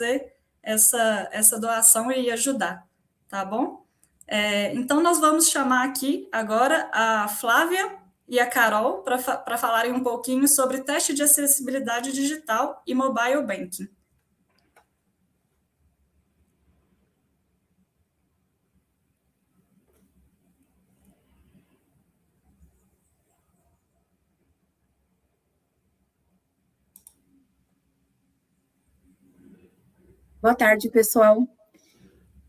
fazer essa doação e ajudar, tá bom? Então, nós vamos chamar aqui agora a Flávia e a Carol para falarem um pouquinho sobre teste de acessibilidade digital e mobile banking. Boa tarde, pessoal.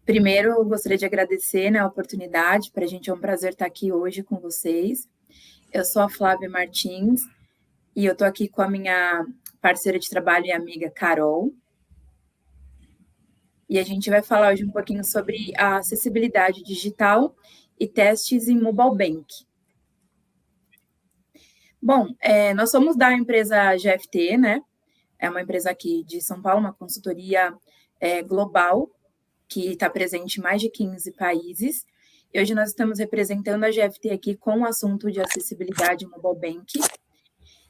Primeiro, eu gostaria de agradecer, né, a oportunidade. Para a gente é um prazer estar aqui hoje com vocês. Eu sou a Flávia Martins e eu estou aqui com a minha parceira de trabalho e amiga Carol. E a gente vai falar hoje um pouquinho sobre a acessibilidade digital e testes em mobile bank. Bom, nós somos da empresa GFT, né? É uma empresa aqui de São Paulo, uma consultoria global, que está presente em mais de 15 países. E hoje nós estamos representando a GFT aqui com o assunto de acessibilidade mobile bank.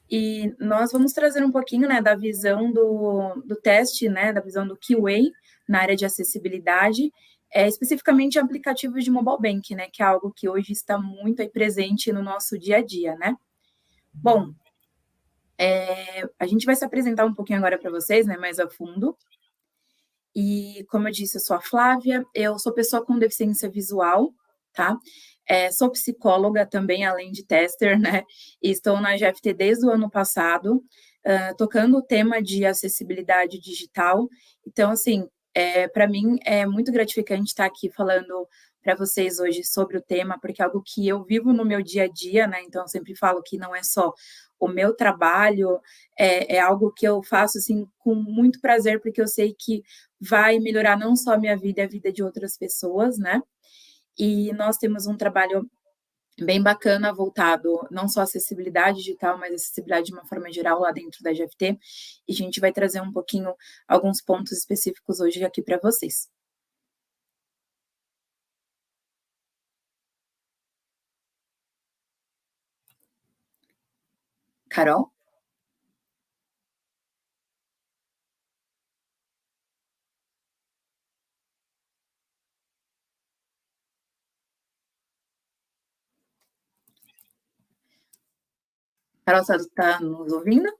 E nós vamos trazer um pouquinho, né, da visão do teste, né, da visão do QA na área de acessibilidade, especificamente aplicativos de mobile bank, né, que é algo que hoje está muito aí presente no nosso dia a dia, né? Bom, a gente vai se apresentar um pouquinho agora para vocês, né, mais a fundo. E, como eu disse, eu sou a Flávia, eu sou pessoa com deficiência visual, tá? Sou psicóloga também, além de tester, né? E estou na GFT desde o ano passado, tocando o tema de acessibilidade digital. Então, assim, para mim é muito gratificante estar aqui falando para vocês hoje sobre o tema, porque é algo que eu vivo no meu dia a dia, né? Então, eu sempre falo que não é só o meu trabalho, é algo que eu faço, assim, com muito prazer, porque eu sei que vai melhorar não só a minha vida, a vida de outras pessoas, né? E nós temos um trabalho bem bacana voltado não só à acessibilidade digital, mas acessibilidade de uma forma geral lá dentro da GFT. E a gente vai trazer um pouquinho alguns pontos específicos hoje aqui para vocês. Carol? Carol, você está nos ouvindo?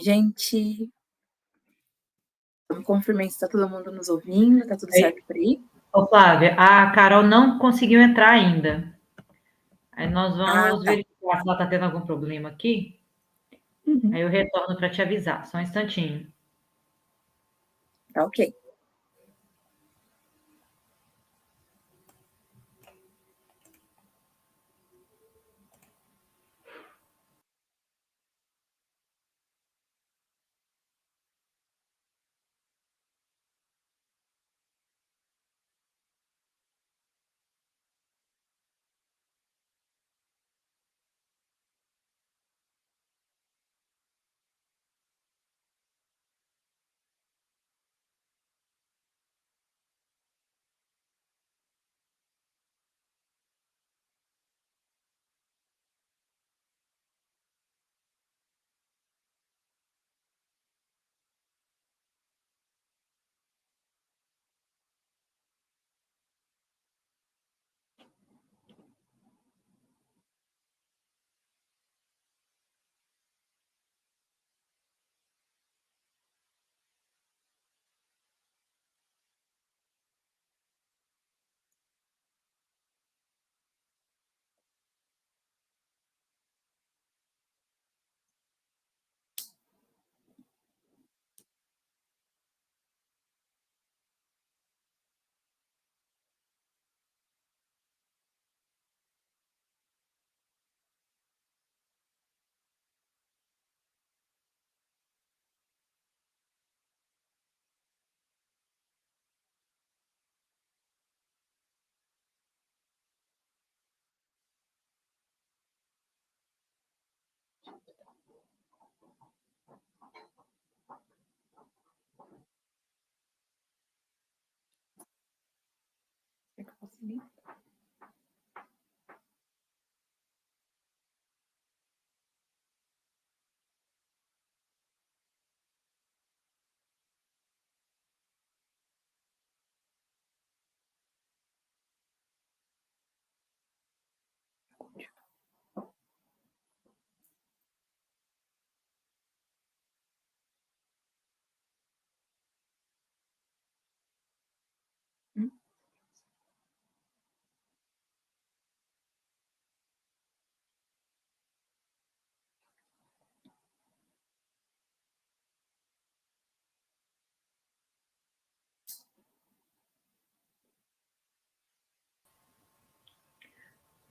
Gente, vamos confirmar se está todo mundo nos ouvindo, está tudo certo por aí? Ô, Flávia, a Carol não conseguiu entrar ainda. Aí nós vamos verificar se ela está tendo algum problema aqui. Uhum. Aí eu retorno para te avisar, só um instantinho. Tá ok.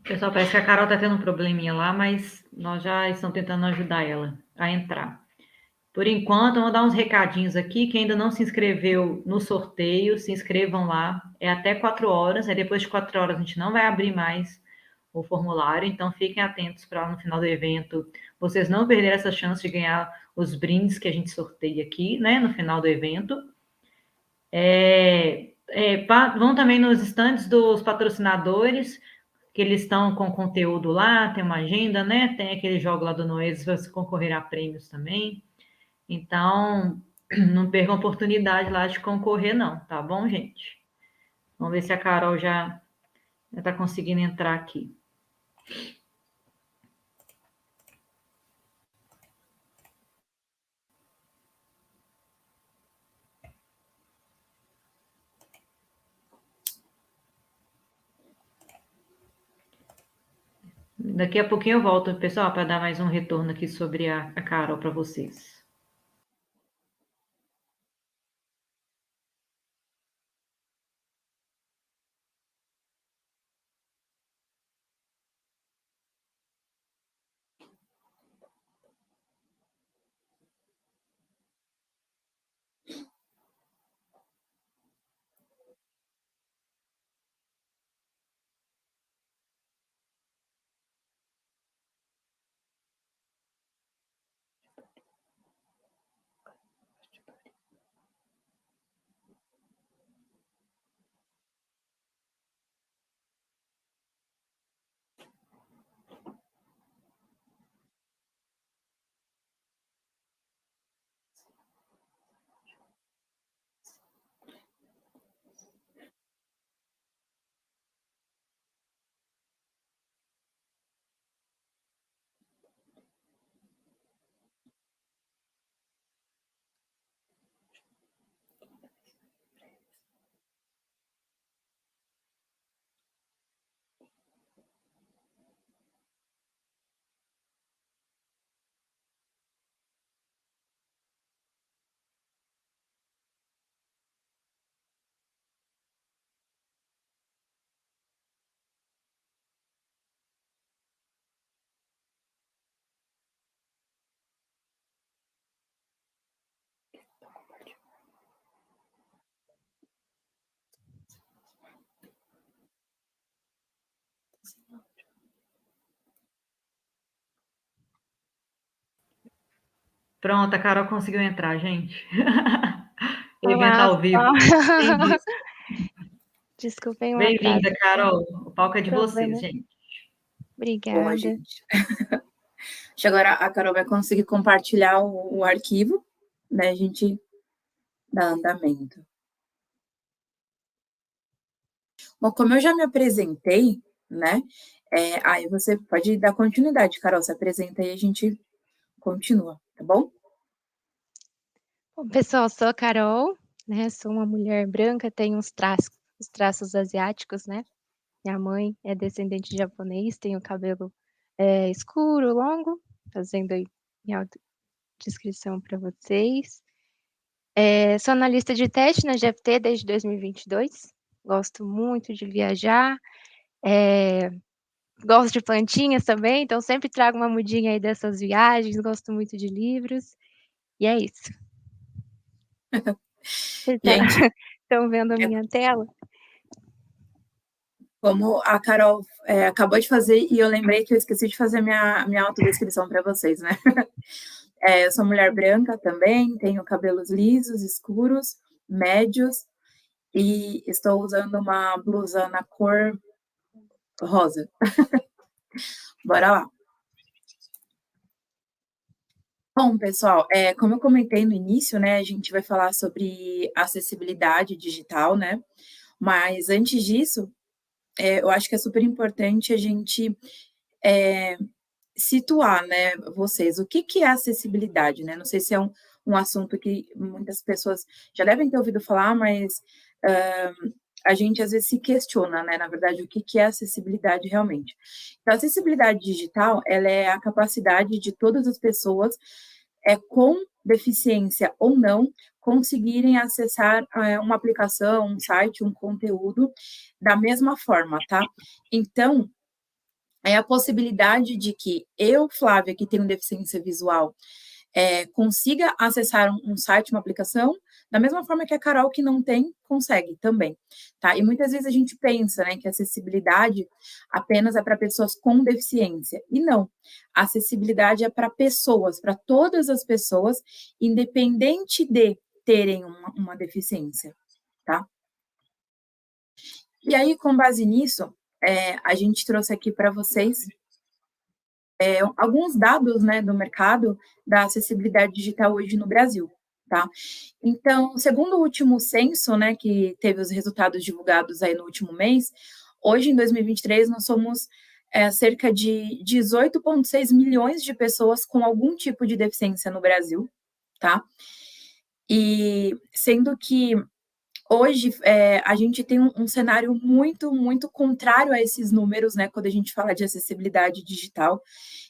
Pessoal, parece que a Carol está tendo um probleminha lá, mas nós já estamos tentando ajudar ela a entrar. Por enquanto, vamos dar uns recadinhos aqui. Quem ainda não se inscreveu no sorteio, se inscrevam lá. É até 4 horas. Aí depois de 4 horas a gente não vai abrir mais o formulário. Então fiquem atentos para no final do evento vocês não perderem essa chance de ganhar os brindes que a gente sorteia aqui, né? No final do evento. Vão também nos estandes dos patrocinadores, que eles estão com conteúdo lá, tem uma agenda, né? Tem aquele jogo lá do Noesis para você concorrer a prêmios também. Então, não percam a oportunidade lá de concorrer, não, tá bom, gente? Vamos ver se a Carol já está conseguindo entrar aqui. Daqui a pouquinho eu volto, pessoal, para dar mais um retorno aqui sobre a Carol para vocês. Pronto, a Carol conseguiu entrar, gente. Evento ao vivo. Desculpem o Bem-vinda, Carol. O palco é de vocês, gente. Obrigada. Boa, gente. Agora a Carol vai conseguir compartilhar o arquivo, né? A gente dá andamento. Bom, como eu já me apresentei, né? Aí você pode dar continuidade, Carol. Se apresenta aí, a gente continua, tá bom? Bom, pessoal, sou a Carol, né? Sou uma mulher branca, tenho os traços asiáticos, né? Minha mãe é descendente de japonês, tenho cabelo escuro, longo, fazendo aí minha descrição para vocês. Sou analista de teste na GFT desde 2022. Gosto muito de viajar. Gosto de plantinhas também, então sempre trago uma mudinha aí dessas viagens. Gosto muito de livros. E é isso. Vocês estão vendo a minha tela? Como a Carol acabou de fazer, e eu lembrei que eu esqueci de fazer minha autodescrição para vocês, né? Eu sou mulher branca também, tenho cabelos lisos, escuros, médios, e estou usando uma blusa na cor rosa. Bora lá. Bom, pessoal, como eu comentei no início, né, a gente vai falar sobre acessibilidade digital, né? Mas antes disso, eu acho que é super importante a gente situar, né, vocês, o que que é acessibilidade, né? Não sei se é um assunto que muitas pessoas já devem ter ouvido falar, mas a gente às vezes se questiona, né, na verdade, o que que é acessibilidade realmente. Então, a acessibilidade digital, ela é a capacidade de todas as pessoas, com deficiência ou não, conseguirem acessar uma aplicação, um site, um conteúdo da mesma forma, tá? Então, é a possibilidade de que eu, Flávia, que tenho deficiência visual, consiga acessar um site, uma aplicação, da mesma forma que a Carol, que não tem, consegue também, tá? E muitas vezes a gente pensa, né, que a acessibilidade apenas é para pessoas com deficiência. E não, a acessibilidade é para pessoas, para todas as pessoas, independente de terem uma deficiência, tá? E aí, com base nisso, a gente trouxe aqui para vocês alguns dados, né, do mercado da acessibilidade digital hoje no Brasil, tá? Então, segundo o último censo, né, que teve os resultados divulgados aí no último mês, hoje, em 2023, nós somos cerca de 18,6 milhões de pessoas com algum tipo de deficiência no Brasil, tá? E sendo que hoje a gente tem um cenário muito, muito contrário a esses números, né, quando a gente fala de acessibilidade digital.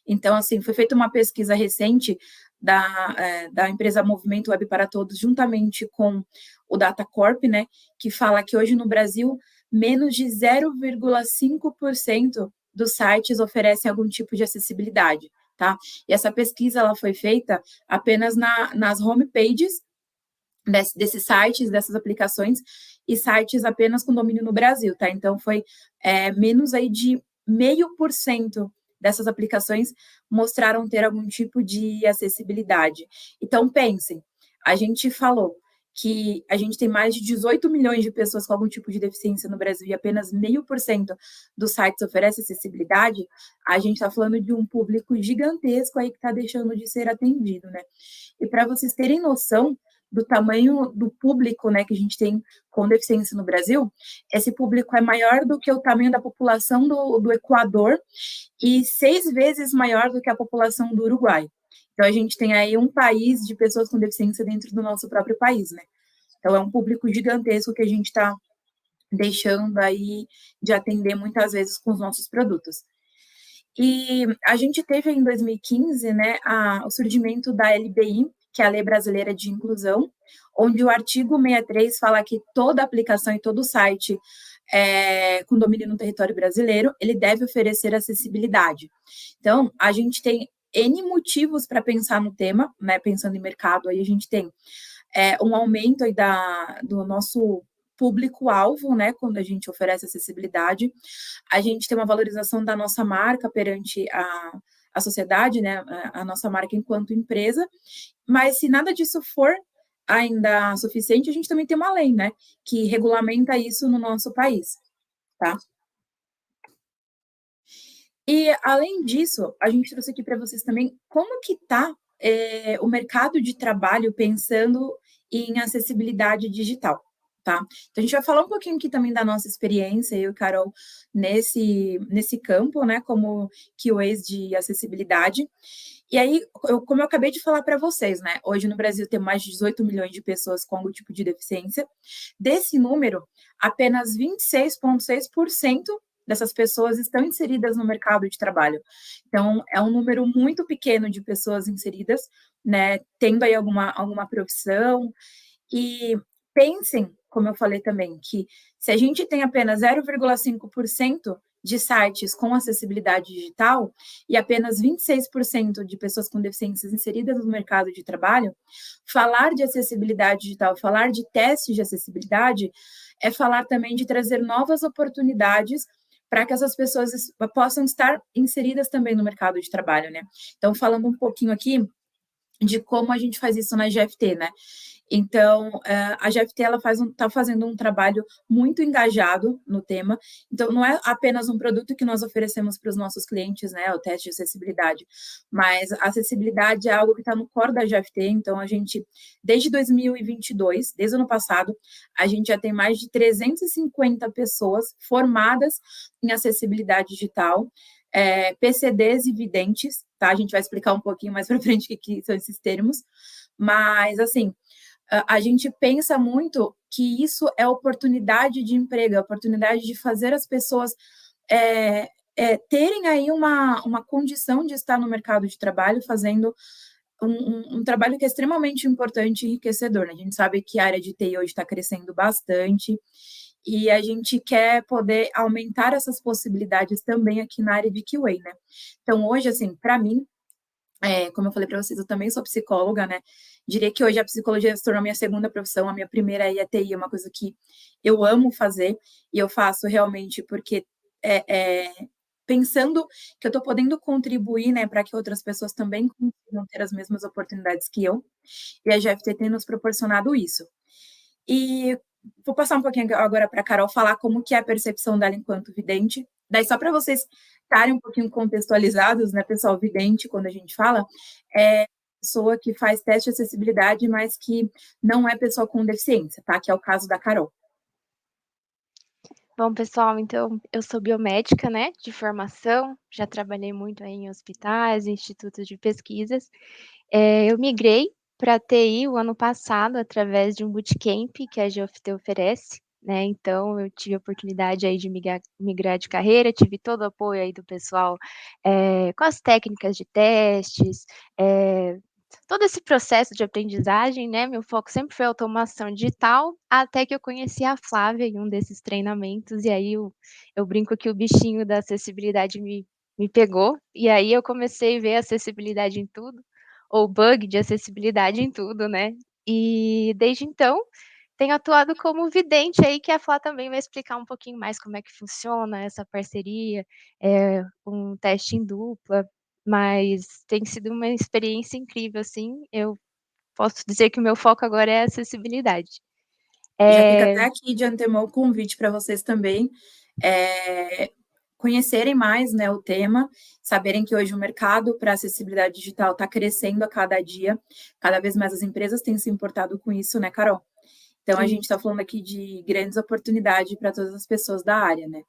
Então, assim, foi feita uma pesquisa recente da empresa Movimento Web para Todos, juntamente com o Datacorp, né, que fala que hoje no Brasil, menos de 0,5% dos sites oferecem algum tipo de acessibilidade, tá? E essa pesquisa, ela foi feita apenas nas homepages desses sites, dessas aplicações, e sites apenas com domínio no Brasil, tá? Então, foi menos aí de 0,5% dessas aplicações mostraram ter algum tipo de acessibilidade. Então, pensem, a gente falou que a gente tem mais de 18 milhões de pessoas com algum tipo de deficiência no Brasil e apenas 0,5% dos sites oferece acessibilidade, a gente está falando de um público gigantesco aí que está deixando de ser atendido, né? E para vocês terem noção do tamanho do público, né, que a gente tem com deficiência no Brasil, esse público é maior do que o tamanho da população do Equador e 6 vezes maior do que a população do Uruguai. Então, a gente tem aí um país de pessoas com deficiência dentro do nosso próprio país, né? Então, é um público gigantesco que a gente está deixando aí de atender muitas vezes com os nossos produtos. E a gente teve em 2015, né, o surgimento da LBI, que é a Lei Brasileira de Inclusão, onde o artigo 63 fala que toda aplicação e todo site com domínio no território brasileiro, ele deve oferecer acessibilidade. Então, a gente tem N motivos para pensar no tema, né, pensando em mercado, aí a gente tem um aumento aí do nosso público-alvo, né, quando a gente oferece acessibilidade, a gente tem uma valorização da nossa marca perante a sociedade, né, a nossa marca enquanto empresa, mas se nada disso for ainda suficiente, a gente também tem uma lei, né, que regulamenta isso no nosso país, tá? E, além disso, a gente trouxe aqui para vocês também como que está o mercado de trabalho pensando em acessibilidade digital, tá? Então, a gente vai falar um pouquinho aqui também da nossa experiência, eu e Carol, nesse campo, né, como QAs de acessibilidade. E aí, como eu acabei de falar para vocês, né, hoje no Brasil tem mais de 18 milhões de pessoas com algum tipo de deficiência. Desse número, apenas 26,6% dessas pessoas estão inseridas no mercado de trabalho. Então, é um número muito pequeno de pessoas inseridas, né, tendo aí alguma profissão. E pensem, como eu falei também, que se a gente tem apenas 0,5% de sites com acessibilidade digital e apenas 26% de pessoas com deficiências inseridas no mercado de trabalho, falar de acessibilidade digital, falar de testes de acessibilidade, é falar também de trazer novas oportunidades para que essas pessoas possam estar inseridas também no mercado de trabalho, né? Então, falando um pouquinho aqui de como a gente faz isso na GFT, né? Então, a GFT ela está fazendo um trabalho muito engajado no tema. Então, não é apenas um produto que nós oferecemos para os nossos clientes, né, o teste de acessibilidade, mas a acessibilidade é algo que está no core da GFT. Então, a gente, desde 2022, desde o ano passado, a gente já tem mais de 350 pessoas formadas em acessibilidade digital, PCDs e videntes, tá? A gente vai explicar um pouquinho mais para frente o que são esses termos, mas, assim, a gente pensa muito que isso é oportunidade de emprego, é oportunidade de fazer as pessoas terem aí uma condição de estar no mercado de trabalho fazendo um trabalho que é extremamente importante e enriquecedor, né? A gente sabe que a área de TI hoje está crescendo bastante e a gente quer poder aumentar essas possibilidades também aqui na área de QA, né? Então, hoje, assim, para mim, como eu falei para vocês, eu também sou psicóloga, né? Diria que hoje a psicologia se tornou a minha segunda profissão, a minha primeira aí é TI, é uma coisa que eu amo fazer, e eu faço realmente porque pensando que eu estou podendo contribuir, né, para que outras pessoas também consigam ter as mesmas oportunidades que eu, e a GFT tem nos proporcionado isso. E vou passar um pouquinho agora para a Carol falar como que é a percepção dela enquanto vidente. Daí, só para vocês estarem um pouquinho contextualizados, né, pessoal, vidente, quando a gente fala, é pessoa que faz teste de acessibilidade, mas que não é pessoa com deficiência, tá? Que é o caso da Carol. Bom, pessoal, então eu sou biomédica, né, de formação, já trabalhei muito aí em hospitais, institutos de pesquisas. Eu migrei para TI o ano passado através de um bootcamp que a GFT oferece, né? Então eu tive a oportunidade aí de migrar de carreira, tive todo o apoio aí do pessoal com as técnicas de testes, todo esse processo de aprendizagem, né? Meu foco sempre foi automação digital, até que eu conheci a Flávia em um desses treinamentos, e aí eu brinco que o bichinho da acessibilidade me pegou, e aí eu comecei a ver acessibilidade em tudo, ou bug de acessibilidade em tudo, né? E desde então tenho atuado como vidente aí, que a Flá também vai explicar um pouquinho mais como é que funciona essa parceria, um teste em dupla, mas tem sido uma experiência incrível, assim, eu posso dizer que o meu foco agora é a acessibilidade. Já fica até aqui de antemão o convite para vocês também conhecerem mais, né, o tema, saberem que hoje o mercado para acessibilidade digital está crescendo a cada dia, cada vez mais as empresas têm se importado com isso, né, Carol? Então, Sim. a gente está falando aqui de grandes oportunidades para todas as pessoas da área, né?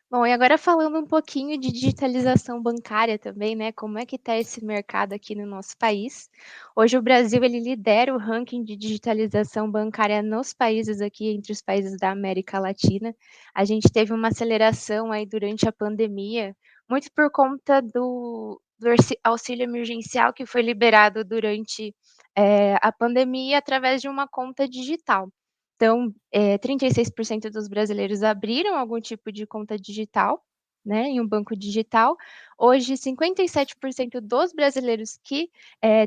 Bom, e agora falando um pouquinho de digitalização bancária também, né? Como é que está esse mercado aqui no nosso país? Hoje o Brasil ele lidera o ranking de digitalização bancária nos países aqui, entre os países da América Latina. A gente teve uma aceleração aí durante a pandemia, muito por conta do auxílio emergencial que foi liberado durante a pandemia através de uma conta digital. Então, 36% dos brasileiros abriram algum tipo de conta digital, né, em um banco digital. Hoje, 57% dos brasileiros que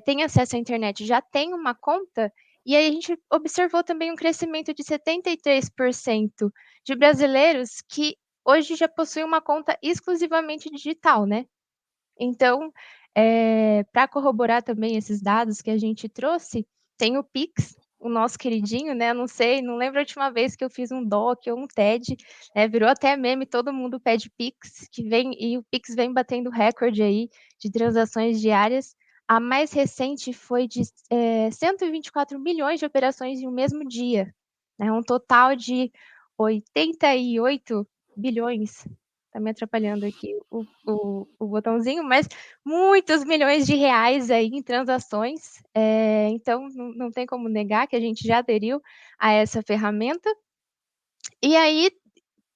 têm acesso à internet já têm uma conta, e aí a gente observou também um crescimento de 73% de brasileiros que hoje já possuem uma conta exclusivamente digital, né. Então, para corroborar também esses dados que a gente trouxe, tem o Pix, o nosso queridinho, né, não sei, não lembro a última vez que eu fiz um doc ou um TED, virou até meme, todo mundo pede Pix, e o Pix vem batendo recorde aí de transações diárias. A mais recente foi de 124 milhões de operações em um mesmo dia, né, um total de 88 bilhões. Tá me atrapalhando aqui o botãozinho, mas muitos milhões de reais aí em transações, então não tem como negar que a gente já aderiu a essa ferramenta. E aí,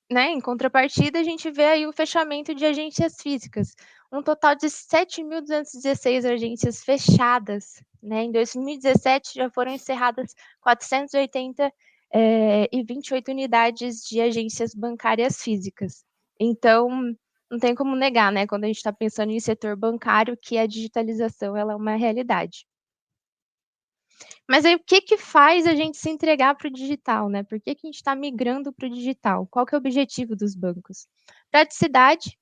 né, em contrapartida, a gente vê aí o fechamento de agências físicas, um total de 7.216 agências fechadas, né, em 2017 já foram encerradas 480 e 28 unidades de agências bancárias físicas. Então, não tem como negar, né, quando a gente está pensando em setor bancário, que a digitalização ela é uma realidade. Mas aí o que faz a gente se entregar para o digital, né? Por que a gente está migrando para o digital? Qual que é o objetivo dos bancos? Praticidade,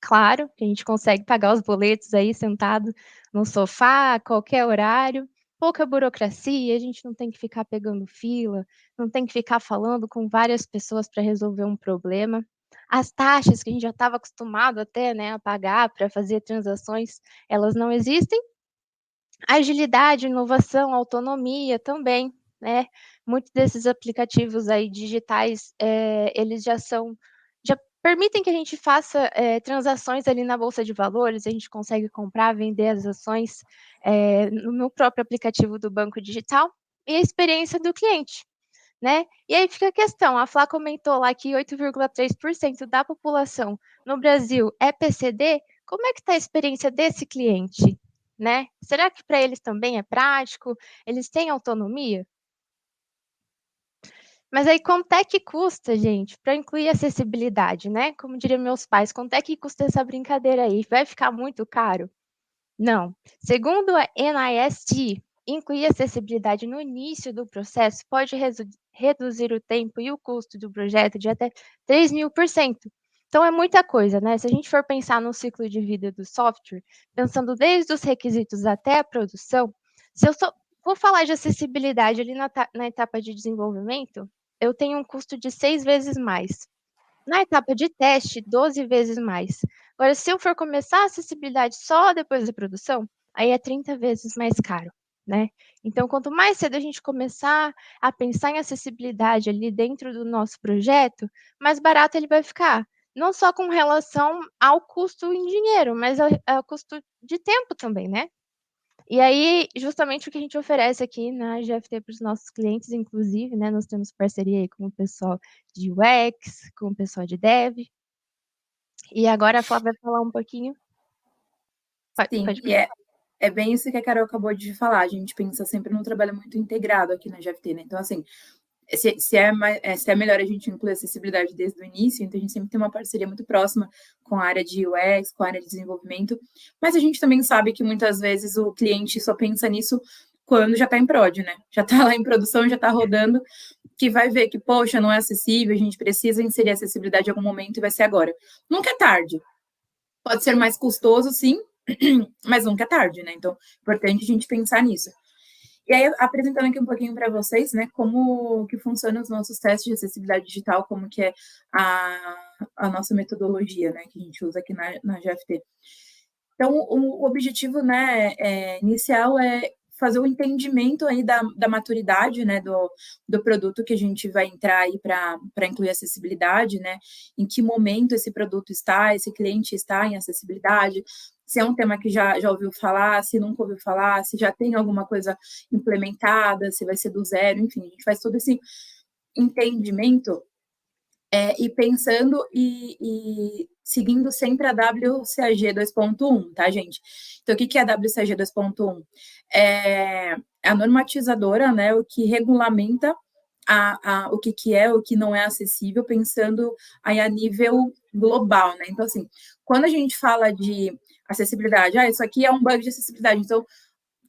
claro, que a gente consegue pagar os boletos aí sentado no sofá, a qualquer horário, pouca burocracia, a gente não tem que ficar pegando fila, não tem que ficar falando com várias pessoas para resolver um problema. As taxas que a gente já estava acostumado até, né, a pagar para fazer transações, elas não existem. Agilidade, inovação, autonomia também, né? Muitos desses aplicativos aí digitais, eles já permitem que a gente faça transações ali na bolsa de valores, a gente consegue comprar, vender as ações no próprio aplicativo do banco digital e a experiência do cliente, né? E aí fica a questão, a Flá comentou lá que 8,3% da população no Brasil é PCD, como é que está a experiência desse cliente, né? Será que para eles também é prático? Eles têm autonomia? Mas aí quanto é que custa, gente, para incluir acessibilidade, né? Como diriam meus pais, quanto é que custa essa brincadeira aí? Vai ficar muito caro? Não. Segundo a NIST, incluir acessibilidade no início do processo pode reduzir o tempo e o custo do projeto de até 3.000%. Então, é muita coisa, né? Se a gente for pensar no ciclo de vida do software, pensando desde os requisitos até a produção, se eu vou falar de acessibilidade ali na etapa de desenvolvimento, eu tenho um custo de 6 vezes mais. Na etapa de teste, 12 vezes mais. Agora, se eu for começar a acessibilidade só depois da produção, aí é 30 vezes mais caro, né? Então, quanto mais cedo a gente começar a pensar em acessibilidade ali dentro do nosso projeto, mais barato ele vai ficar. Não só com relação ao custo em dinheiro, mas ao custo de tempo também, né? E aí, justamente o que a gente oferece aqui na GFT para os nossos clientes, inclusive, né? Nós temos parceria aí com o pessoal de UX, com o pessoal de Dev. E agora a Flávia vai falar um pouquinho. Sim, e é bem isso que a Carol acabou de falar. A gente pensa sempre num trabalho muito integrado aqui na GFT, né? Então, assim, se é melhor a gente incluir acessibilidade desde o início, então a gente sempre tem uma parceria muito próxima com a área de UX, com a área de desenvolvimento, mas a gente também sabe que muitas vezes o cliente só pensa nisso quando já está em prod, né? Já está lá em produção, já está rodando, que vai ver que, poxa, não é acessível, a gente precisa inserir acessibilidade em algum momento e vai ser agora. Nunca é tarde. Pode ser mais custoso, sim, mas nunca é tarde, né? Então, é importante a gente pensar nisso. E aí, apresentando aqui um pouquinho para vocês, né, como que funcionam os nossos testes de acessibilidade digital, como que é a nossa metodologia, né, que a gente usa aqui na GFT. Então, o objetivo, né, inicial é fazer o entendimento aí da maturidade, né, do produto que a gente vai entrar aí para incluir acessibilidade, né, em que momento esse produto está, esse cliente está em acessibilidade, se é um tema que já ouviu falar, se nunca ouviu falar, se já tem alguma coisa implementada, se vai ser do zero, enfim, a gente faz todo esse entendimento e pensando e seguindo sempre a WCAG 2.1, tá, gente? Então, o que é a WCAG 2.1? É a normatizadora, né, o que regulamenta o que é, o que não é acessível, pensando aí a nível global, né? Então, assim, quando a gente fala de acessibilidade, isso aqui é um bug de acessibilidade, então,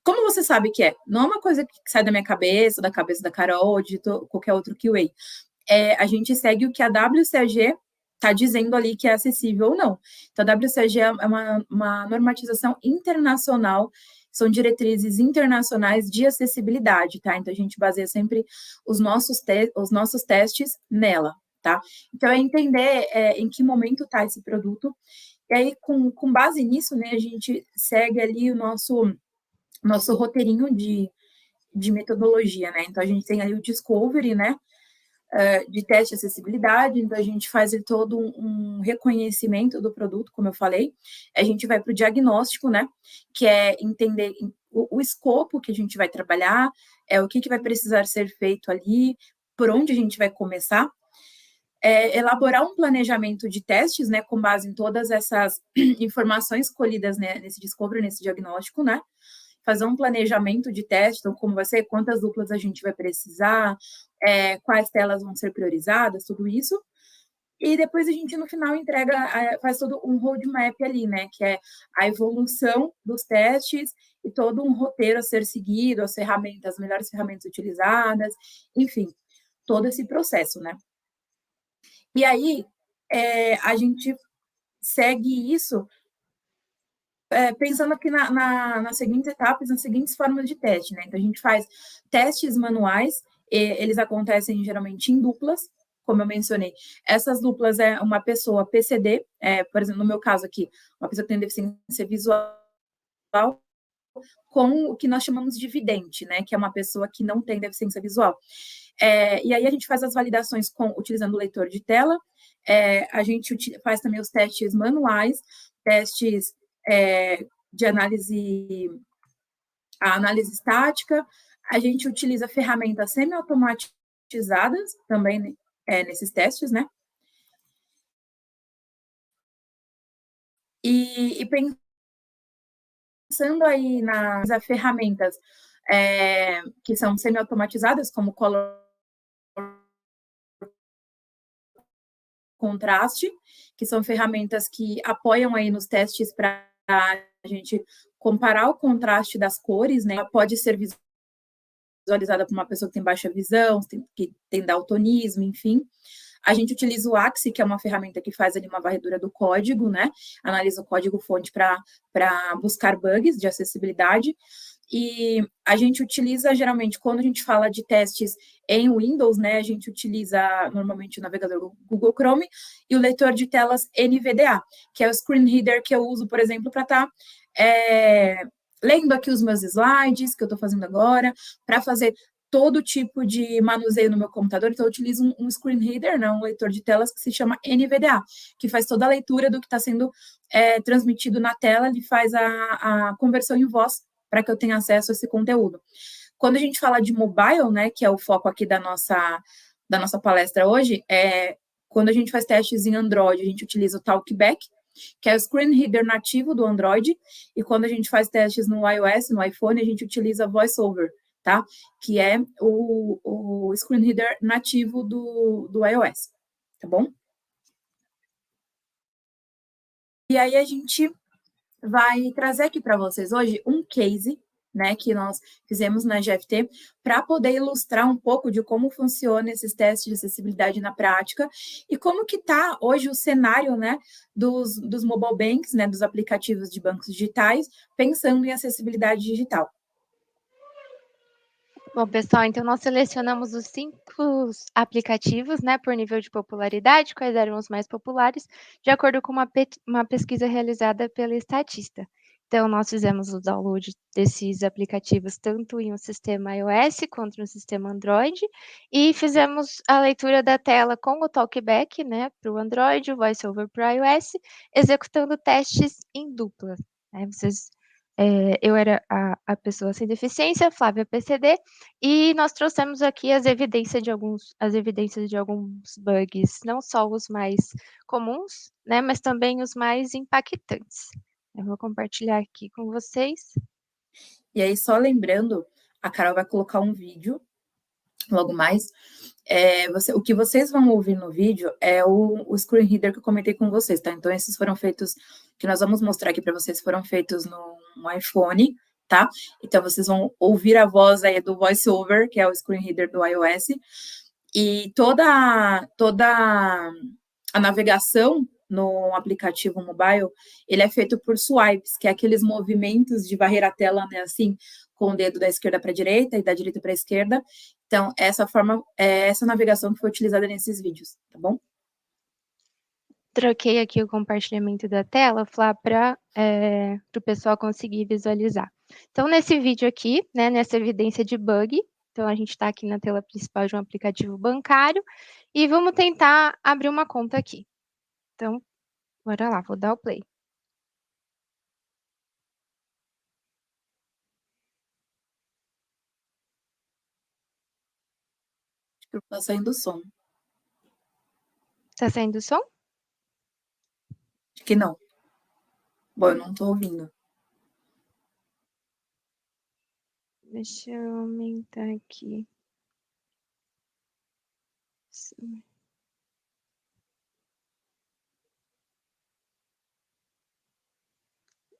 como você sabe que é? Não é uma coisa que sai da minha cabeça, da cabeça da Carol, ou de qualquer outro QA. A gente segue o que a WCAG está dizendo ali que é acessível ou não. Então, a WCAG é uma normatização internacional, são diretrizes internacionais de acessibilidade, tá? Então, a gente baseia sempre os nossos testes nela, tá? Então, é entender em que momento está esse produto, e aí, com base nisso, né, a gente segue ali o nosso roteirinho de metodologia, né? Então, a gente tem ali o discovery, né? De teste de acessibilidade, então a gente faz todo um reconhecimento do produto, como eu falei, a gente vai para o diagnóstico, né, que é entender o escopo que a gente vai trabalhar, o que vai precisar ser feito ali, por onde a gente vai começar, elaborar um planejamento de testes, né, com base em todas essas informações colhidas, né, nesse discovery, nesse diagnóstico, né, fazer um planejamento de teste, então como vai ser, quantas duplas a gente vai precisar, quais telas vão ser priorizadas, tudo isso. E depois a gente, no final, faz todo um roadmap ali, né? Que é a evolução dos testes e todo um roteiro a ser seguido, as melhores ferramentas utilizadas, enfim, todo esse processo, né? E aí, a gente segue isso pensando aqui nas seguintes etapas, nas seguintes formas de teste, né? Então, a gente faz testes manuais, eles acontecem geralmente em duplas, como eu mencionei. Essas duplas é uma pessoa PCD, por exemplo, no meu caso aqui, uma pessoa que tem deficiência visual, com o que nós chamamos de vidente, né? Que é uma pessoa que não tem deficiência visual. E aí a gente faz as validações utilizando o leitor de tela, a gente faz também os testes manuais, testes de análise estática, a gente utiliza ferramentas semi-automatizadas também nesses testes, né? E pensando aí nas ferramentas que são semi-automatizadas, como Color Contraste, que são ferramentas que apoiam aí nos testes para a gente comparar o contraste das cores, né? Pode ser visualizada por uma pessoa que tem baixa visão, que tem daltonismo, enfim. A gente utiliza o Axie, que é uma ferramenta que faz ali uma varredura do código, né? Analisa o código-fonte para buscar bugs de acessibilidade. E a gente utiliza, geralmente, quando a gente fala de testes em Windows, né? A gente utiliza normalmente o navegador Google Chrome e o leitor de telas NVDA, que é o screen reader que eu uso, por exemplo, para estar lendo aqui os meus slides que eu estou fazendo agora, para fazer todo tipo de manuseio no meu computador. Então, eu utilizo um screen reader, né, um leitor de telas que se chama NVDA, que faz toda a leitura do que está sendo transmitido na tela, ele faz a conversão em voz para que eu tenha acesso a esse conteúdo. Quando a gente fala de mobile, né, que é o foco aqui da nossa palestra hoje, quando a gente faz testes em Android, a gente utiliza o Talkback, que é o screen reader nativo do Android, e quando a gente faz testes no iOS, no iPhone, a gente utiliza VoiceOver, tá? Que é o screen reader nativo do iOS, tá bom? E aí a gente vai trazer aqui para vocês hoje um case, né, que nós fizemos na GFT, para poder ilustrar um pouco de como funciona esses testes de acessibilidade na prática e como que está hoje o cenário, né, dos mobile banks, né, dos aplicativos de bancos digitais, pensando em acessibilidade digital. Bom, pessoal, então nós selecionamos os 5 aplicativos, né, por nível de popularidade, quais eram os mais populares, de acordo com uma pesquisa realizada pela Statista. Então, nós fizemos o download desses aplicativos tanto em um sistema iOS quanto no sistema Android, e fizemos a leitura da tela com o Talkback, né, para o Android, o VoiceOver para o iOS, executando testes em dupla. Né, eu era a pessoa sem deficiência, Flávia PCD, e nós trouxemos aqui as evidências de alguns bugs, não só os mais comuns, né, mas também os mais impactantes. Eu vou compartilhar aqui com vocês. E aí, só lembrando, a Carol vai colocar um vídeo logo mais. O que vocês vão ouvir no vídeo é o screen reader que eu comentei com vocês, tá? Então, esses foram feitos, que nós vamos mostrar aqui para vocês, foram feitos no iPhone, tá? Então, vocês vão ouvir a voz aí do VoiceOver, que é o screen reader do iOS, e toda a navegação no aplicativo mobile, ele é feito por swipes, que é aqueles movimentos de varrer a tela, né, assim, com o dedo da esquerda para a direita e da direita para a esquerda. Então, essa navegação que foi utilizada nesses vídeos, tá bom? Troquei aqui o compartilhamento da tela, Flá, para o pessoal conseguir visualizar. Então, nesse vídeo aqui, né, nessa evidência de bug, então a gente está aqui na tela principal de um aplicativo bancário, e vamos tentar abrir uma conta aqui. Então, bora lá, vou dar o play. Tá saindo o som. Tá saindo o som? Acho que não. Bom, eu não tô ouvindo. Deixa eu aumentar aqui.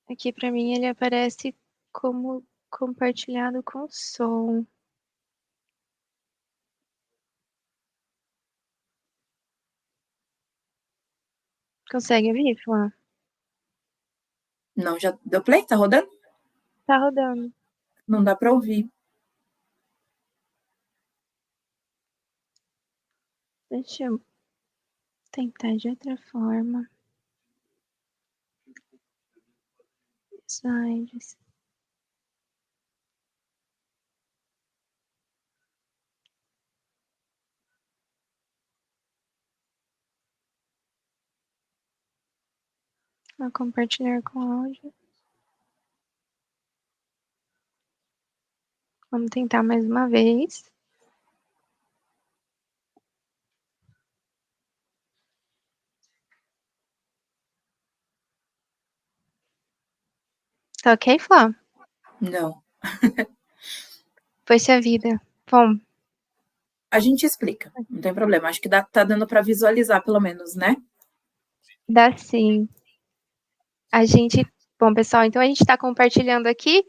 Aqui para mim ele aparece como compartilhado com som. Consegue ouvir, Flá? Não, já deu play? Tá rodando? Tá rodando. Não dá para ouvir. Deixa eu tentar de outra forma. Slides. Vou compartilhar com áudio. Vamos tentar mais uma vez. Tá ok, Flá? Não. Foi-se a vida. Bom, A gente explica, não tem problema. Acho que tá dando para visualizar, pelo menos, né? dá sim. Bom, pessoal, então a gente está compartilhando aqui.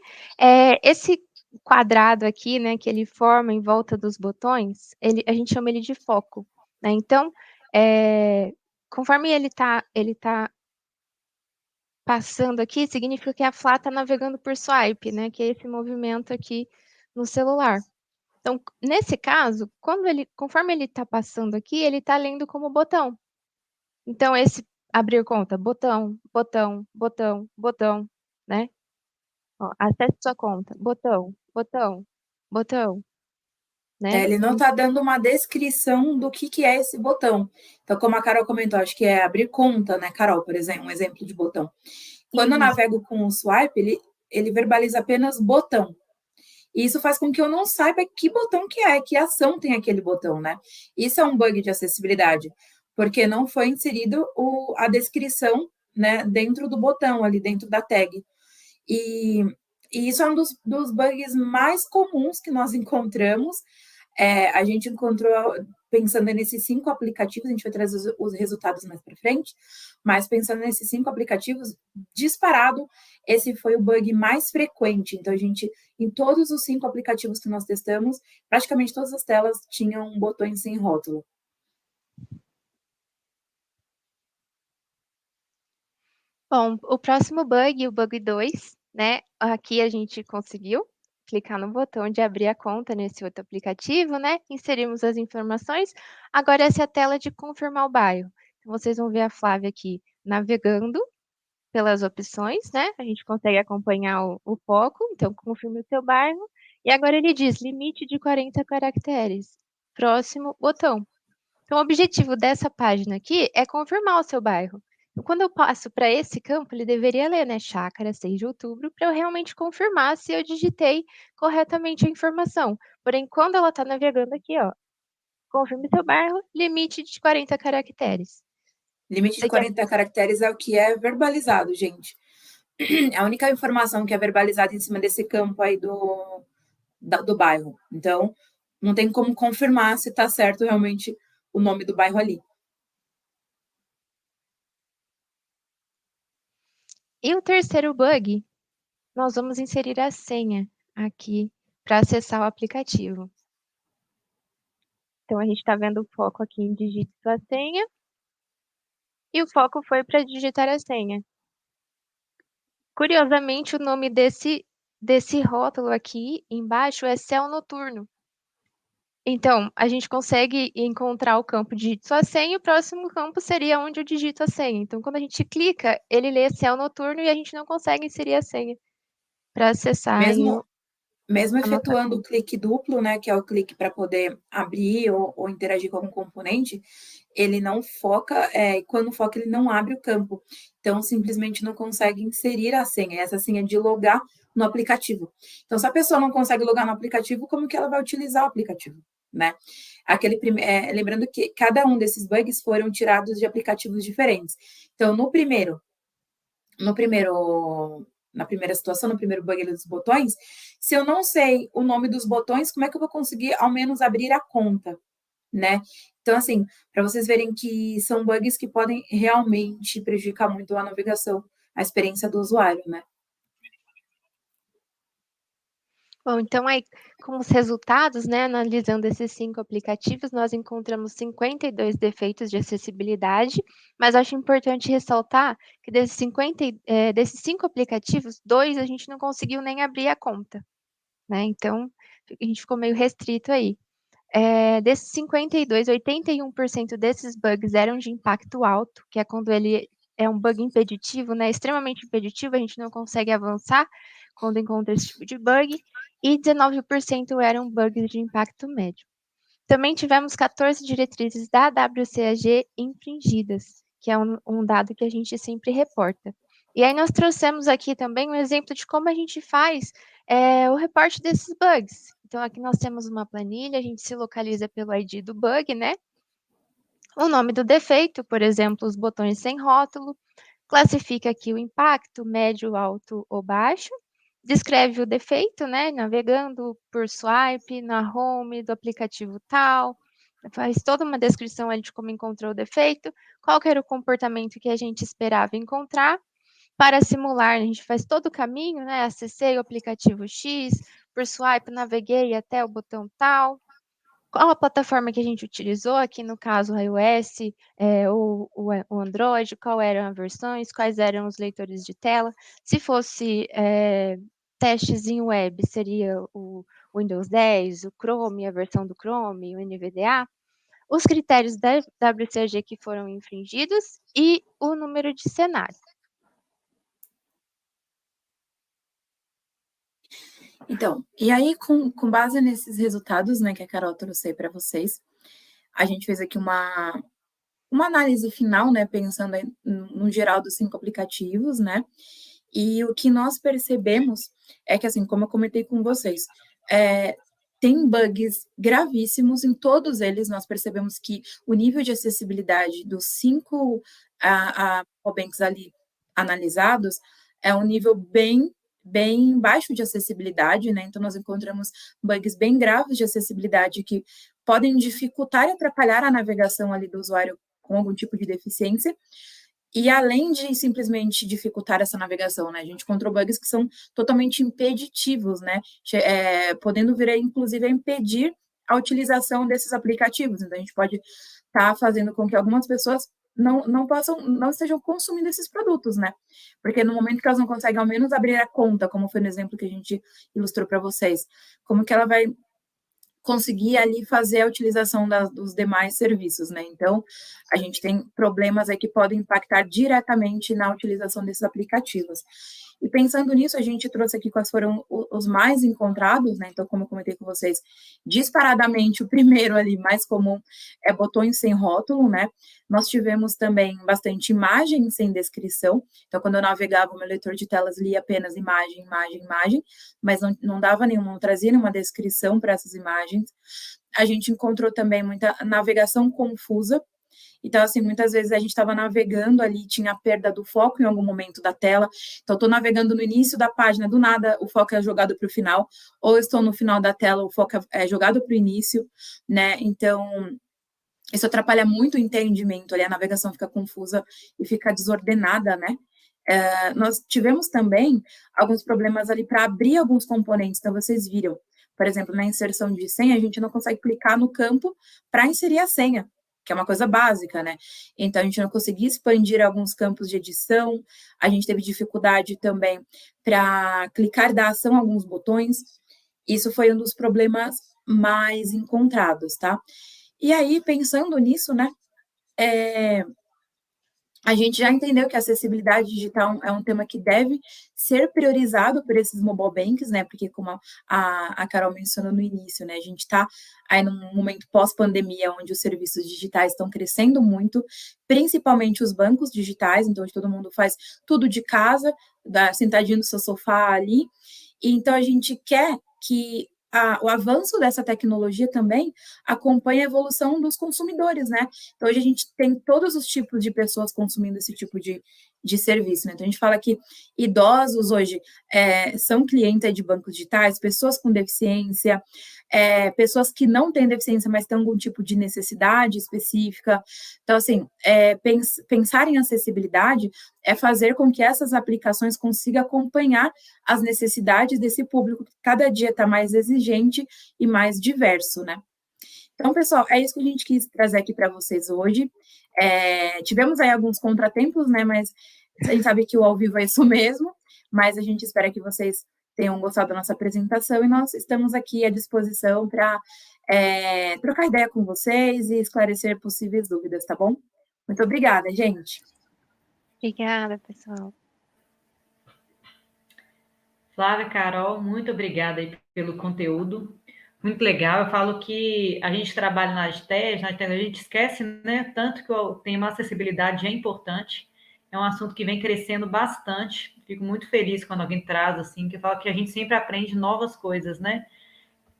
Esse quadrado aqui, né, que ele forma em volta dos botões, a gente chama ele de foco, né? Então, conforme ele tá passando aqui, significa que a Flá está navegando por swipe, né? Que é esse movimento aqui no celular. Então, nesse caso, conforme ele está passando aqui, ele está lendo como botão. Então, esse abrir conta, botão, botão, botão, botão, né? Ó, acesse sua conta, botão, botão, botão, né? Ele não está dando uma descrição do que é esse botão. Então, como a Carol comentou, acho que é abrir conta, né, Carol, por exemplo, um exemplo de botão. Quando eu Isso. navego com o swipe, ele verbaliza apenas botão. E isso faz com que eu não saiba que botão que ação tem aquele botão, né? Isso é um bug de acessibilidade, porque não foi inserido a descrição, né, dentro do botão, ali dentro da tag. E isso é um dos bugs mais comuns que nós encontramos. A gente encontrou, pensando nesses 5 aplicativos, a gente vai trazer os resultados mais para frente, mas pensando nesses 5 aplicativos, disparado, esse foi o bug mais frequente. Então, em todos os 5 aplicativos que nós testamos, praticamente todas as telas tinham botões sem rótulo. Bom, o próximo bug, o bug 2, né? Aqui a gente conseguiu clicar no botão de abrir a conta nesse outro aplicativo, né? Inserimos as informações. Agora essa é a tela de confirmar o bairro. Então, vocês vão ver a Flávia aqui navegando pelas opções, né? A gente consegue acompanhar o foco, então confirme o seu bairro. E agora ele diz limite de 40 caracteres. Próximo botão. Então, o objetivo dessa página aqui é confirmar o seu bairro. Então, quando eu passo para esse campo, ele deveria ler, né? Chácara 6 de outubro, para eu realmente confirmar se eu digitei corretamente a informação. Porém, quando ela está navegando aqui, ó, confirme seu bairro, limite de 40 caracteres. Limite de 40 caracteres é o que é verbalizado, gente. A única informação que é verbalizada em cima desse campo aí do bairro. Então, não tem como confirmar se está certo realmente o nome do bairro ali. E o terceiro bug, nós vamos inserir a senha aqui para acessar o aplicativo. Então, a gente está vendo o foco aqui em digite sua senha. E o foco foi para digitar a senha. Curiosamente, o nome desse rótulo aqui embaixo é céu noturno. Então, a gente consegue encontrar o campo digite sua senha, e o próximo campo seria onde eu digito a senha. Então, quando a gente clica, ele lê céu noturno e a gente não consegue inserir a senha para acessar Mesmo efetuando o clique duplo, né, que é o clique para poder abrir ou interagir com algum componente, ele não foca, e quando foca, ele não abre o campo. Então, simplesmente não consegue inserir a senha, essa senha de logar no aplicativo. Então, se a pessoa não consegue logar no aplicativo, como que ela vai utilizar o aplicativo, né? Lembrando que cada um desses bugs foram tirados de aplicativos diferentes. Então, na primeira situação, no primeiro bug dos botões, se eu não sei o nome dos botões, como é que eu vou conseguir, ao menos, abrir a conta, né? Então, assim, para vocês verem que são bugs que podem realmente prejudicar muito a navegação, a experiência do usuário, né? Bom, então aí, com os resultados, né, analisando esses 5 aplicativos, nós encontramos 52 defeitos de acessibilidade, mas acho importante ressaltar que desses 5 aplicativos, 2 a gente não conseguiu nem abrir a conta, né? Então, a gente ficou meio restrito aí. Desses 52, 81% desses bugs eram de impacto alto, que é quando ele é um bug impeditivo, né? Extremamente impeditivo, a gente não consegue avançar quando encontra esse tipo de bug, e 19% eram bugs de impacto médio. Também tivemos 14 diretrizes da WCAG infringidas, que é um dado que a gente sempre reporta. E aí nós trouxemos aqui também um exemplo de como a gente faz o reporte desses bugs. Então, aqui nós temos uma planilha, a gente se localiza pelo ID do bug, né? O nome do defeito, por exemplo, os botões sem rótulo, classifica aqui o impacto, médio, alto ou baixo, descreve o defeito, né, navegando por swipe, na home do aplicativo tal, faz toda uma descrição ali de como encontrou o defeito, qual que era o comportamento que a gente esperava encontrar. Para simular, a gente faz todo o caminho, né, acessei o aplicativo X, por swipe, naveguei até o botão tal, qual a plataforma que a gente utilizou, aqui no caso o iOS, o Android, qual eram as versões, quais eram os leitores de tela. Se fosse testes em web, seria o Windows 10, o Chrome, a versão do Chrome, o NVDA. Os critérios da WCAG que foram infringidos e o número de cenário. Então, e aí, com base nesses resultados, né, que a Carol trouxe para vocês, a gente fez aqui uma análise final, né, pensando no geral dos 5 aplicativos, né, e o que nós percebemos é que, assim, como eu comentei com vocês, tem bugs gravíssimos em todos eles. Nós percebemos que o nível de acessibilidade dos 5 banks ali analisados é um nível bem baixo de acessibilidade, né? Então, nós encontramos bugs bem graves de acessibilidade que podem dificultar e atrapalhar a navegação ali do usuário com algum tipo de deficiência. E além de simplesmente dificultar essa navegação, né, a gente encontrou bugs que são totalmente impeditivos, né, podendo vir, inclusive, a impedir a utilização desses aplicativos. Então, a gente pode estar fazendo com que algumas pessoas não estejam consumindo esses produtos, né, porque no momento que elas não conseguem, ao menos, abrir a conta, como foi no exemplo que a gente ilustrou para vocês, como que ela vai conseguir ali fazer a utilização dos demais serviços, né? Então, a gente tem problemas aí que podem impactar diretamente na utilização desses aplicativos. E pensando nisso, a gente trouxe aqui quais foram os mais encontrados, né? Então, como eu comentei com vocês, disparadamente o primeiro ali, mais comum, é botões sem rótulo, né? Nós tivemos também bastante imagem sem descrição. Então, quando eu navegava, o meu leitor de telas lia apenas imagem, mas não dava nenhuma, não trazia nenhuma descrição para essas imagens. A gente encontrou também muita navegação confusa. Então, assim, muitas vezes a gente estava navegando ali, tinha perda do foco em algum momento da tela. Então, estou navegando no início da página, do nada o foco é jogado para o final, ou estou no final da tela, o foco é jogado para o início, né? Então, isso atrapalha muito o entendimento, ali a navegação fica confusa e fica desordenada, né? Nós tivemos também alguns problemas ali para abrir alguns componentes, então vocês viram, por exemplo, na inserção de senha, a gente não consegue clicar no campo para inserir a senha, que é uma coisa básica, né? Então, a gente não conseguia expandir alguns campos de edição, a gente teve dificuldade também para clicar e dar ação a alguns botões. Isso foi um dos problemas mais encontrados, tá? E aí, pensando nisso, né, a gente já entendeu que a acessibilidade digital é um tema que deve ser priorizado por esses mobile banks, né? Porque, como a Carol mencionou no início, né? A gente está aí num momento pós-pandemia, onde os serviços digitais estão crescendo muito, principalmente os bancos digitais, então todo mundo faz tudo de casa, sentadinho no seu sofá ali. E então a gente quer que o avanço dessa tecnologia também acompanha a evolução dos consumidores, né? Então, hoje a gente tem todos os tipos de pessoas consumindo esse tipo de serviço, né? Então, a gente fala que idosos hoje são clientes de bancos digitais, pessoas com deficiência, pessoas que não têm deficiência, mas têm algum tipo de necessidade específica. Então, assim, pensar em acessibilidade é fazer com que essas aplicações consigam acompanhar as necessidades desse público, que cada dia está mais exigente e mais diverso, né? Então, pessoal, é isso que a gente quis trazer aqui para vocês hoje. Tivemos aí alguns contratempos, né? Mas a gente sabe que o ao vivo é isso mesmo, mas a gente espera que vocês tenham gostado da nossa apresentação e nós estamos aqui à disposição para trocar ideia com vocês e esclarecer possíveis dúvidas, tá bom? Muito obrigada, gente. Obrigada, pessoal. Flávia, Carol, muito obrigada aí pelo conteúdo. Muito legal. Eu falo que a gente trabalha na AdTech, a gente esquece, né? Tanto que o tema acessibilidade é importante. É um assunto que vem crescendo bastante. Fico muito feliz quando alguém traz, assim, que fala que a gente sempre aprende novas coisas, né?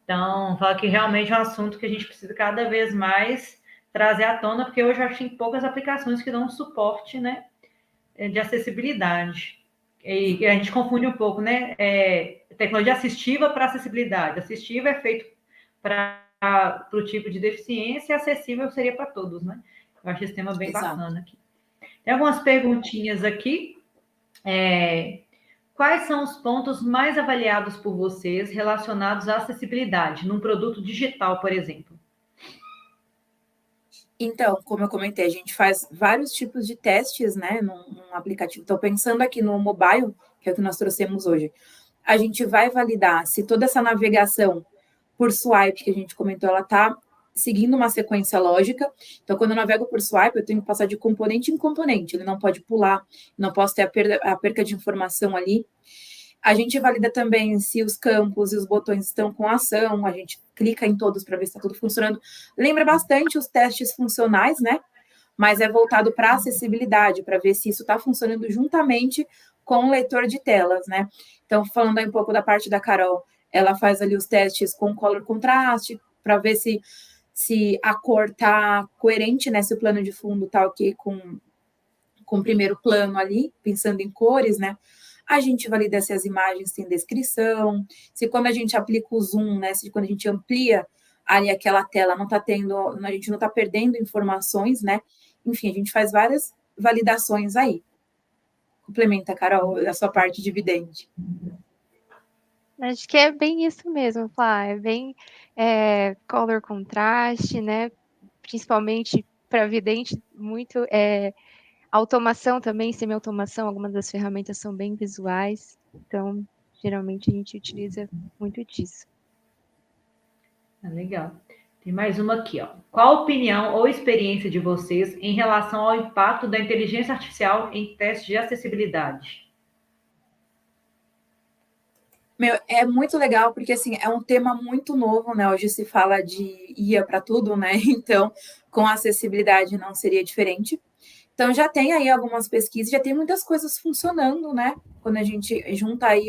Então, fala que realmente é um assunto que a gente precisa cada vez mais trazer à tona, porque hoje eu acho que tem poucas aplicações que dão suporte, né, de acessibilidade. E a gente confunde um pouco, né? Tecnologia assistiva para acessibilidade. Assistiva é feito para o tipo de deficiência, e acessível seria para todos, né? Eu acho esse tema bem bacana aqui. Tem algumas perguntinhas aqui. Quais são os pontos mais avaliados por vocês relacionados à acessibilidade num produto digital, por exemplo? Então, como eu comentei, a gente faz vários tipos de testes, né, num aplicativo. Então, pensando aqui no mobile, que é o que nós trouxemos hoje, a gente vai validar se toda essa navegação por swipe que a gente comentou, ela está seguindo uma sequência lógica. Então, quando eu navego por swipe, eu tenho que passar de componente em componente. Ele não pode pular, não posso ter a perca de informação ali. A gente valida também se os campos e os botões estão com ação, a gente clica em todos para ver se está tudo funcionando. Lembra bastante os testes funcionais, né? Mas é voltado para acessibilidade, para ver se isso está funcionando juntamente com o leitor de telas, né? Então, falando aí um pouco da parte da Carol, ela faz ali os testes com color contraste, para ver se a cor está coerente, né? Se o plano de fundo está ok com o primeiro plano ali, pensando em cores, né? A gente valida se as imagens têm descrição, se quando a gente aplica o zoom, né? Se quando a gente amplia ali aquela tela, não está tendo, a gente não está perdendo informações, né? Enfim, a gente faz várias validações aí. Complementa, Carol, a sua parte de vidente. Acho que é bem isso mesmo, Flá. É bem color contraste, né? Principalmente para vidente, muito automação também, semi-automação, algumas das ferramentas são bem visuais, então geralmente a gente utiliza muito disso. Legal. Tem mais uma aqui, ó. Qual a opinião ou experiência de vocês em relação ao impacto da inteligência artificial em testes de acessibilidade? É muito legal, porque assim, é um tema muito novo, né? Hoje se fala de IA para tudo, né? Então, com acessibilidade não seria diferente. Então, já tem aí algumas pesquisas, já tem muitas coisas funcionando, né? Quando a gente junta aí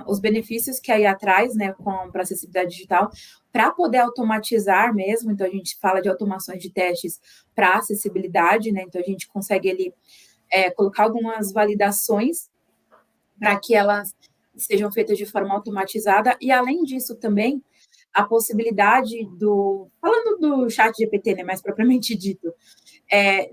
os benefícios que aí traz, né, para acessibilidade digital, para poder automatizar mesmo. Então, a gente fala de automações de testes para acessibilidade, né? Então, a gente consegue ali colocar algumas validações para que elas sejam feitas de forma automatizada, e além disso também, a possibilidade falando do chat GPT, né, mais propriamente dito,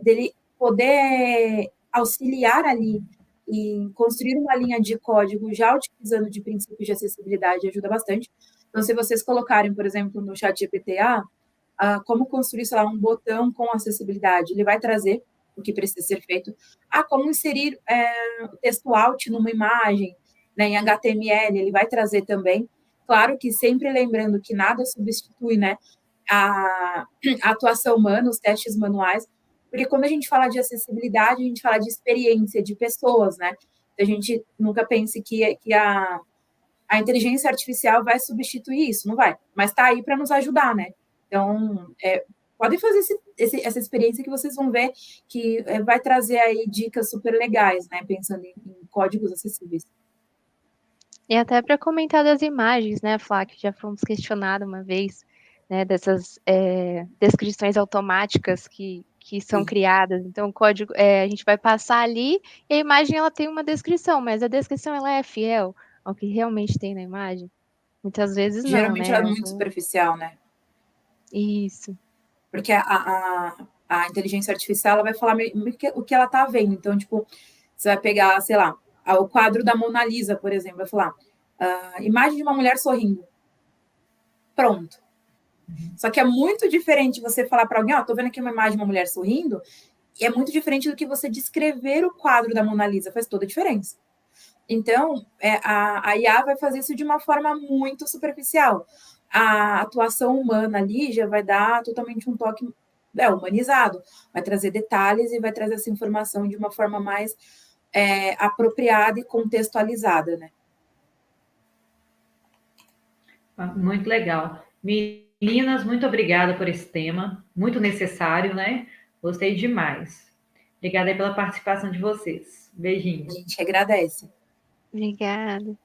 dele poder auxiliar ali em construir uma linha de código já utilizando de princípios de acessibilidade ajuda bastante. Então, se vocês colocarem, por exemplo, no chat GPT, como construir, sei lá, um botão com acessibilidade, ele vai trazer o que precisa ser feito. Como inserir texto alt numa imagem, né, em HTML, ele vai trazer também. Claro que sempre lembrando que nada substitui, né, a atuação humana, os testes manuais, porque quando a gente fala de acessibilidade, a gente fala de experiência, de pessoas, né? A gente nunca pense que a inteligência artificial vai substituir isso, não vai, mas está aí para nos ajudar, né? Então, podem fazer essa experiência que vocês vão ver que vai trazer aí dicas super legais, né? Pensando em códigos acessíveis. E até para comentar das imagens, né, Flá, que já fomos questionados uma vez, né, dessas descrições automáticas que são criadas. Então, o código, a gente vai passar ali e a imagem ela tem uma descrição, mas a descrição ela é fiel ao que realmente tem na imagem? Muitas vezes não, Geralmente ela né? é muito superficial, né? Isso. Porque a inteligência artificial ela vai falar o que ela tá vendo. Então, tipo, você vai pegar, sei lá, o quadro da Mona Lisa, por exemplo, vai falar imagem de uma mulher sorrindo. Pronto. Só que é muito diferente você falar para alguém, tô vendo aqui uma imagem de uma mulher sorrindo, e é muito diferente do que você descrever o quadro da Mona Lisa, faz toda a diferença. Então, a IA vai fazer isso de uma forma muito superficial. A atuação humana ali já vai dar totalmente um toque humanizado, vai trazer detalhes e vai trazer essa informação de uma forma mais apropriada e contextualizada, né? Muito legal. Meninas, muito obrigada por esse tema, muito necessário, né? Gostei demais. Obrigada aí pela participação de vocês. Beijinho. A gente agradece. Obrigada.